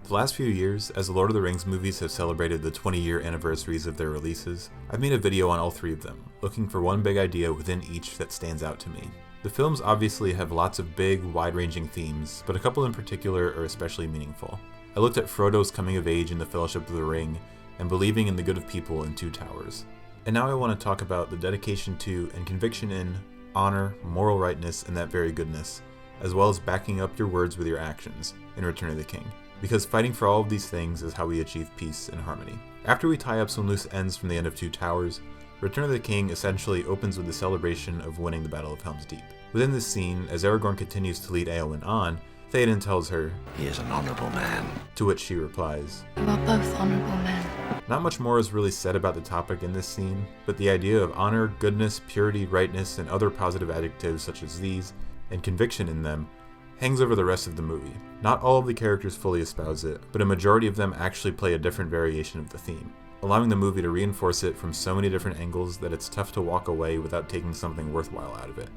The last few years, as the Lord of the Rings movies have celebrated the 20-year anniversaries of their releases, I've made a video on all three of them, looking for one big idea within each that stands out to me. The films obviously have lots of big, wide-ranging themes, but a couple in particular are especially meaningful. I looked at Frodo's coming of age in The Fellowship of the Ring, and believing in the good of people in Two Towers. And now I want to talk about the dedication to and conviction in honor, moral rightness, and that very goodness, as well as backing up your words with your actions in Return of the King. Because fighting for all of these things is how we achieve peace and harmony. After we tie up some loose ends from the end of Two Towers, Return of the King essentially opens with the celebration of winning the Battle of Helm's Deep. Within this scene, as Aragorn continues to lead Éowyn on, Theoden tells her, "He is an honorable man." To which she replies, "You are both honorable men." Not much more is really said about the topic in this scene, but the idea of honor, goodness, purity, rightness, and other positive adjectives such as these, and conviction in them, hangs over the rest of the movie. Not all of the characters fully espouse it, but a majority of them actually play a different variation of the theme, allowing the movie to reinforce it from so many different angles that it's tough to walk away without taking something worthwhile out of it.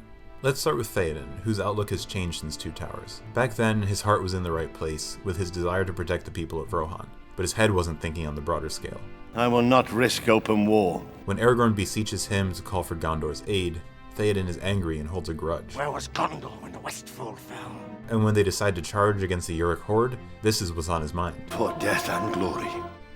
Let's start with Theoden, whose outlook has changed since Two Towers. Back then, his heart was in the right place, with his desire to protect the people of Rohan, but his head wasn't thinking on the broader scale. "I will not risk open war." When Aragorn beseeches him to call for Gondor's aid, Theoden is angry and holds a grudge. Where was Gondor when the Westfold fell? And when they decide to charge against the Uruk horde, this is what's on his mind. For death and glory.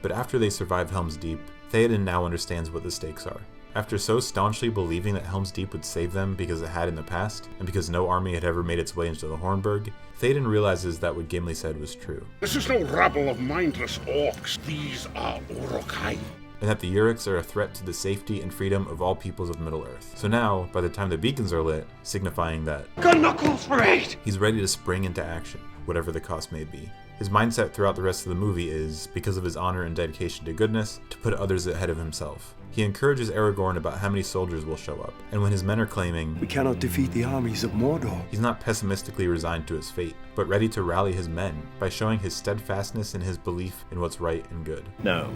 But after they survive Helm's Deep, Theoden now understands what the stakes are. After so staunchly believing that Helm's Deep would save them because it had in the past, and because no army had ever made its way into the Hornburg, Theoden realizes that what Gimli said was true. This is no rabble of mindless orcs. These are Uruk-hai. And that the Uruks are a threat to the safety and freedom of all peoples of Middle-earth. So now, by the time the beacons are lit, signifying that Gun knuckles for 8! He's ready to spring into action, whatever the cost may be. His mindset throughout the rest of the movie is, because of his honor and dedication to goodness, to put others ahead of himself. He encourages Aragorn about how many soldiers will show up, and when his men are claiming, "We cannot defeat the armies of Mordor," he's not pessimistically resigned to his fate, but ready to rally his men by showing his steadfastness in his belief in what's right and good. No,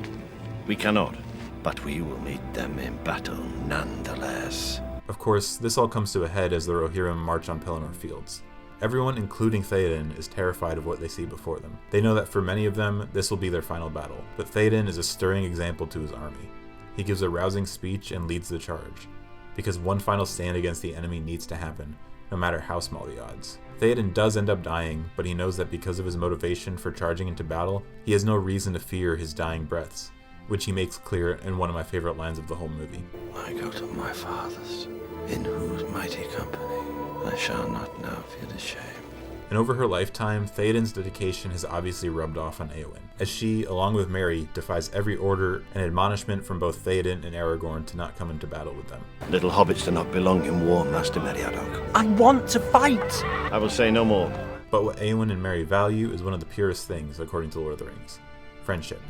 we cannot, but we will meet them in battle nonetheless. Of course, this all comes to a head as the Rohirrim march on Pelennor Fields. Everyone, including Theoden, is terrified of what they see before them. They know that for many of them, this will be their final battle, but Theoden is a stirring example to his army. He gives a rousing speech and leads the charge, because one final stand against the enemy needs to happen, no matter how small the odds. Theoden does end up dying, but he knows that because of his motivation for charging into battle, he has no reason to fear his dying breaths, which he makes clear in one of my favorite lines of the whole movie. "I go to my fathers, in whose mighty company I shall not now feel ashamed." And over her lifetime, Theoden's dedication has obviously rubbed off on Éowyn, as she, along with Merry, defies every order and admonishment from both Theoden and Aragorn to not come into battle with them. Little hobbits do not belong in war, Master Meriadoc. I want to fight! I will say no more. But what Éowyn and Merry value is one of the purest things, according to Lord of the Rings: friendship.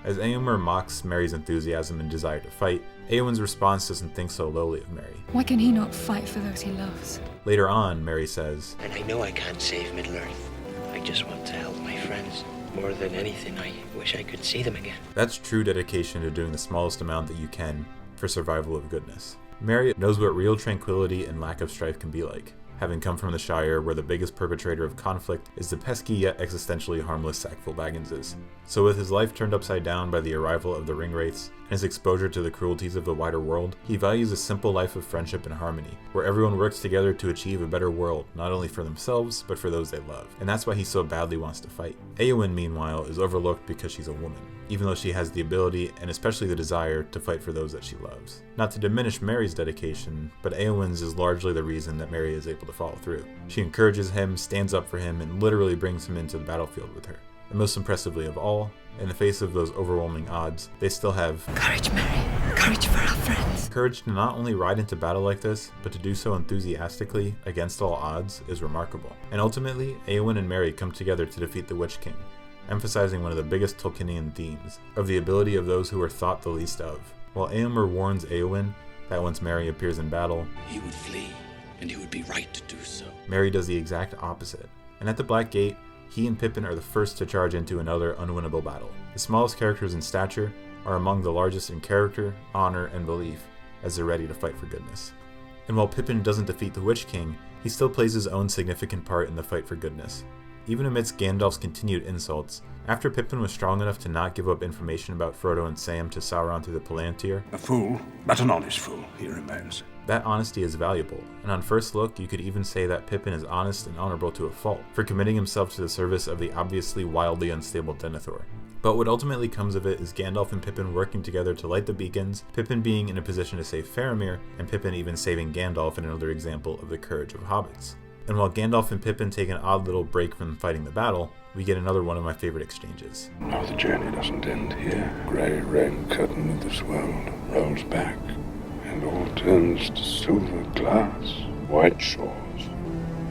As Éomer mocks Merry's enthusiasm and desire to fight, Éowyn's response doesn't think so lowly of Merry. Why can he not fight for those he loves? Later on, Merry says, "And I know I can't save Middle-earth. I just want to help my friends. More than anything, I wish I could see them again." That's true dedication to doing the smallest amount that you can for survival of goodness. Merry knows what real tranquility and lack of strife can be like, having come from the Shire where the biggest perpetrator of conflict is the pesky yet existentially harmless Sackville Baggins is. So with his life turned upside down by the arrival of the Ringwraiths and his exposure to the cruelties of the wider world, he values a simple life of friendship and harmony, where everyone works together to achieve a better world, not only for themselves, but for those they love. And that's why he so badly wants to fight. Éowyn, meanwhile, is overlooked because she's a woman, even though she has the ability, and especially the desire, to fight for those that she loves. Not to diminish Merry's dedication, but Éowyn's is largely the reason that Merry is able to follow through. She encourages him, stands up for him, and literally brings him into the battlefield with her. And most impressively of all, in the face of those overwhelming odds, they still have Courage, Merry. Courage for our friends. courage to not only ride into battle like this, but to do so enthusiastically against all odds is remarkable. And ultimately, Éowyn and Merry come together to defeat the Witch King, emphasizing one of the biggest Tolkienian themes, of the ability of those who are thought the least of. While Éomer warns Éowyn that once Merry appears in battle, he would flee, and he would be right to do so. Merry does the exact opposite. And at the Black Gate, he and Pippin are the first to charge into another unwinnable battle. The smallest characters in stature are among the largest in character, honor, and belief, as they're ready to fight for goodness. And while Pippin doesn't defeat the Witch King, he still plays his own significant part in the fight for goodness. Even amidst Gandalf's continued insults, after Pippin was strong enough to not give up information about Frodo and Sam to Sauron through the Palantir, A fool, but an honest fool, he remains. that honesty is valuable, and on first look, you could even say that Pippin is honest and honorable to a fault, for committing himself to the service of the obviously wildly unstable Denethor. But what ultimately comes of it is Gandalf and Pippin working together to light the beacons, Pippin being in a position to save Faramir, and Pippin even saving Gandalf in another example of the courage of hobbits. And while Gandalf and Pippin take an odd little break from fighting the battle, we get another one of my favorite exchanges. No, the journey doesn't end here. Grey rain curtain of this world rolls back, and all turns to silver glass, white shores,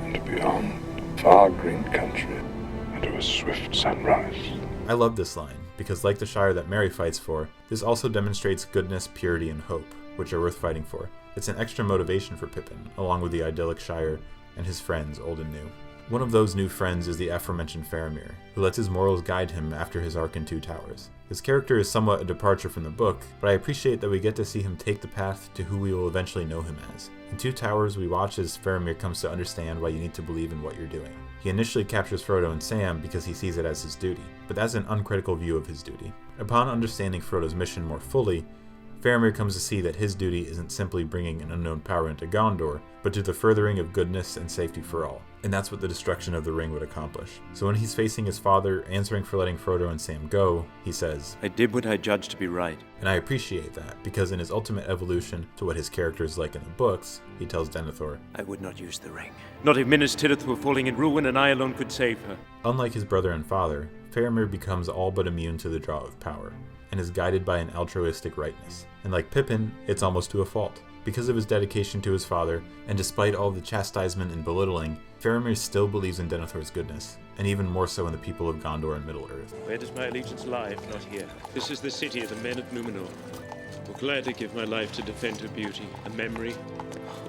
and beyond, far green country, and to a swift sunrise. I love this line, because like the Shire that Merry fights for, this also demonstrates goodness, purity, and hope, which are worth fighting for. It's an extra motivation for Pippin, along with the idyllic Shire and his friends, old and new. One of those new friends is the aforementioned Faramir, who lets his morals guide him after his arc in Two Towers. His character is somewhat a departure from the book, but I appreciate that we get to see him take the path to who we will eventually know him as. In Two Towers, we watch as Faramir comes to understand why you need to believe in what you're doing. He initially captures Frodo and Sam because he sees it as his duty, but that's an uncritical view of his duty. Upon understanding Frodo's mission more fully, Faramir comes to see that his duty isn't simply bringing an unknown power into Gondor, but to the furthering of goodness and safety for all. And that's what the destruction of the ring would accomplish. So when he's facing his father, answering for letting Frodo and Sam go, he says, I did what I judged to be right. and I appreciate that, because in his ultimate evolution to what his character is like in the books, he tells Denethor, I would not use the ring. Not if Minas Tirith were falling in ruin and I alone could save her. unlike his brother and father, Faramir becomes all but immune to the draw of power, and is guided by an altruistic rightness. And like Pippin, it's almost to a fault. Because of his dedication to his father, and despite all the chastisement and belittling, Faramir still believes in Denethor's goodness, and even more so in the people of Gondor and Middle-earth. Where does my allegiance lie if not here? This is the city of the men of Númenor. Will gladly give my life to defend her beauty, a memory,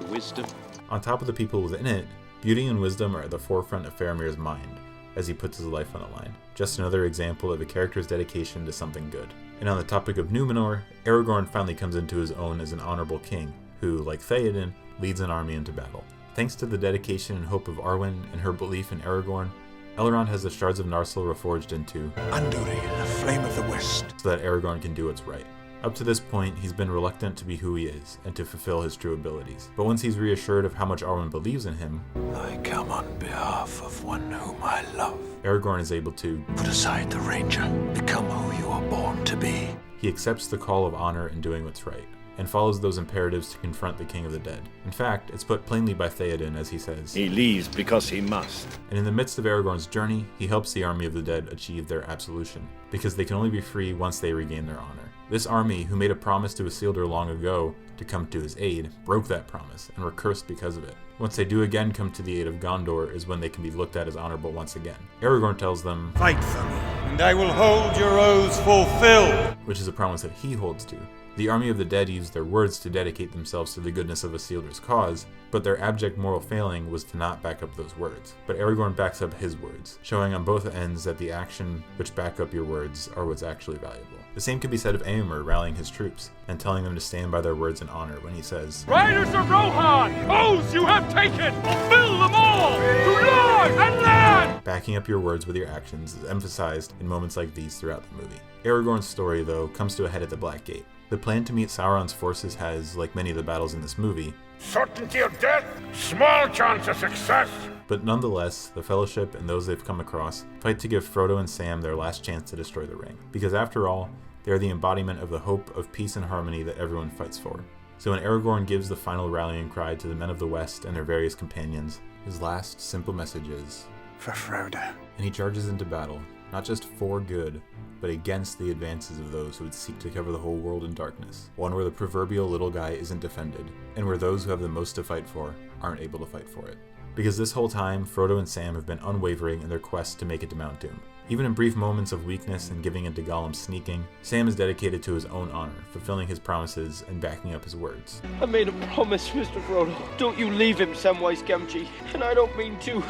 a wisdom. On top of the people within it, beauty and wisdom are at the forefront of Faramir's mind, as he puts his life on the line. Just another example of a character's dedication to something good. And on the topic of Númenor, Aragorn finally comes into his own as an honorable king, who, like Theoden, leads an army into battle. Thanks to the dedication and hope of Arwen and her belief in Aragorn, Elrond has the shards of Narsil reforged into Andúril, the flame of the west, so that Aragorn can do what's right. Up to this point, he's been reluctant to be who he is and to fulfill his true abilities. But once he's reassured of how much Arwen believes in him, I come on behalf of one whom I love. Aragorn is able to Put aside the ranger, become who you are born to be. He accepts the call of honor in doing what's right, and follows those imperatives to confront the King of the Dead. In fact, it's put plainly by Theoden as he says, He leaves because he must. and in the midst of Aragorn's journey, he helps the army of the dead achieve their absolution, because they can only be free once they regain their honor. This army, who made a promise to Isildur long ago to come to his aid, broke that promise, and were cursed because of it. Once they do again come to the aid of Gondor is when they can be looked at as honorable once again. Aragorn tells them, Fight for me, and I will hold your oaths fulfilled. which is a promise that he holds to. The army of the dead used their words to dedicate themselves to the goodness of Isildur's cause, but their abject moral failing was to not back up those words. But Aragorn backs up his words, showing on both ends that the action which back up your words are what's actually valuable. The same could be said of Éomer rallying his troops and telling them to stand by their words in honor when he says, Riders of Rohan, oaths you have taken, fulfill them all, to Lord and land! backing up your words with your actions is emphasized in moments like these throughout the movie. Aragorn's story, though, comes to a head at the Black Gate. The plan to meet Sauron's forces has, like many of the battles in this movie, Certainty of death, small chance of success. but nonetheless, the Fellowship and those they've come across fight to give Frodo and Sam their last chance to destroy the ring, because after all, they are the embodiment of the hope of peace and harmony that everyone fights for. So when Aragorn gives the final rallying cry to the men of the West and their various companions, his last simple message is, For Frodo. and he charges into battle, not just for good, but against the advances of those who would seek to cover the whole world in darkness, one where the proverbial little guy isn't defended, and where those who have the most to fight for aren't able to fight for it. Because this whole time, Frodo and Sam have been unwavering in their quest to make it to Mount Doom. Even in brief moments of weakness and giving in to Gollum's sneaking, Sam is dedicated to his own honor, fulfilling his promises and backing up his words. I made a promise, Mr. Frodo. Don't you leave him, Samwise Gamgee. And I don't mean to.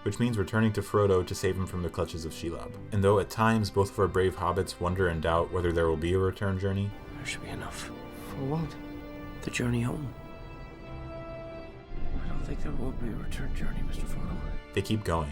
Which means returning to Frodo to save him from the clutches of Shelob. And though at times both of our brave hobbits wonder and doubt whether there will be a return journey, There should be enough. For what? The journey home. I don't think there will be a return journey, Mr. Frodo. they keep going.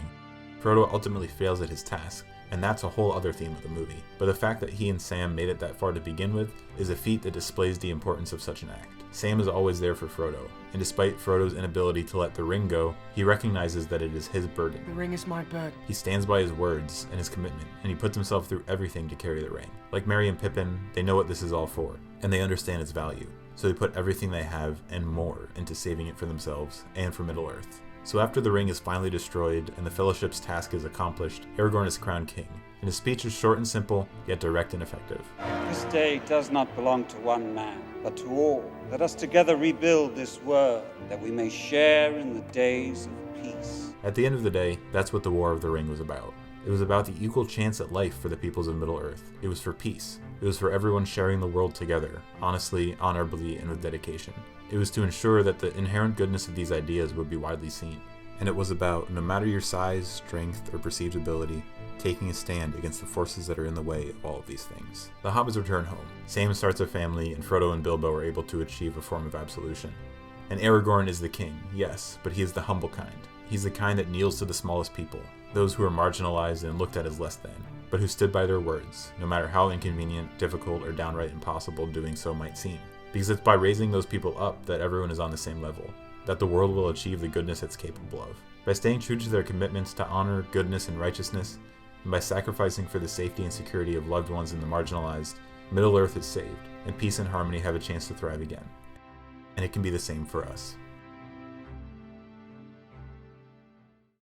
Frodo ultimately fails at his task, and that's a whole other theme of the movie. But the fact that he and Sam made it that far to begin with is a feat that displays the importance of such an act. Sam is always there for Frodo, and despite Frodo's inability to let the ring go, he recognizes that it is his burden. The ring is my burden. He stands by his words and his commitment, and he puts himself through everything to carry the ring. Like Merry and Pippin, they know what this is all for, and they understand its value, so they put everything they have and more into saving it for themselves and for Middle-earth. So after the ring is finally destroyed and the Fellowship's task is accomplished, Aragorn is crowned king, and his speech is short and simple, yet direct and effective. This day does not belong to one man, but to all. Let us together rebuild this world, that we may share in the days of peace. At the end of the day, that's what the War of the Ring was about. It was about the equal chance at life for the peoples of Middle-earth. It was for peace. It was for everyone sharing the world together, honestly, honorably, and with dedication. It was to ensure that the inherent goodness of these ideas would be widely seen. And it was about, no matter your size, strength, or perceived ability, taking a stand against the forces that are in the way of all of these things. The Hobbits return home. Sam starts a family, and Frodo and Bilbo are able to achieve a form of absolution. And Aragorn is the king, yes, but he is the humble kind. He's the kind that kneels to the smallest people, those who are marginalized and looked at as less than, but who stood by their words, no matter how inconvenient, difficult, or downright impossible doing so might seem. Because it's by raising those people up that everyone is on the same level, that the world will achieve the goodness it's capable of. By staying true to their commitments to honor, goodness, and righteousness, and by sacrificing for the safety and security of loved ones and the marginalized, Middle-earth is saved, and peace and harmony have a chance to thrive again. And it can be the same for us.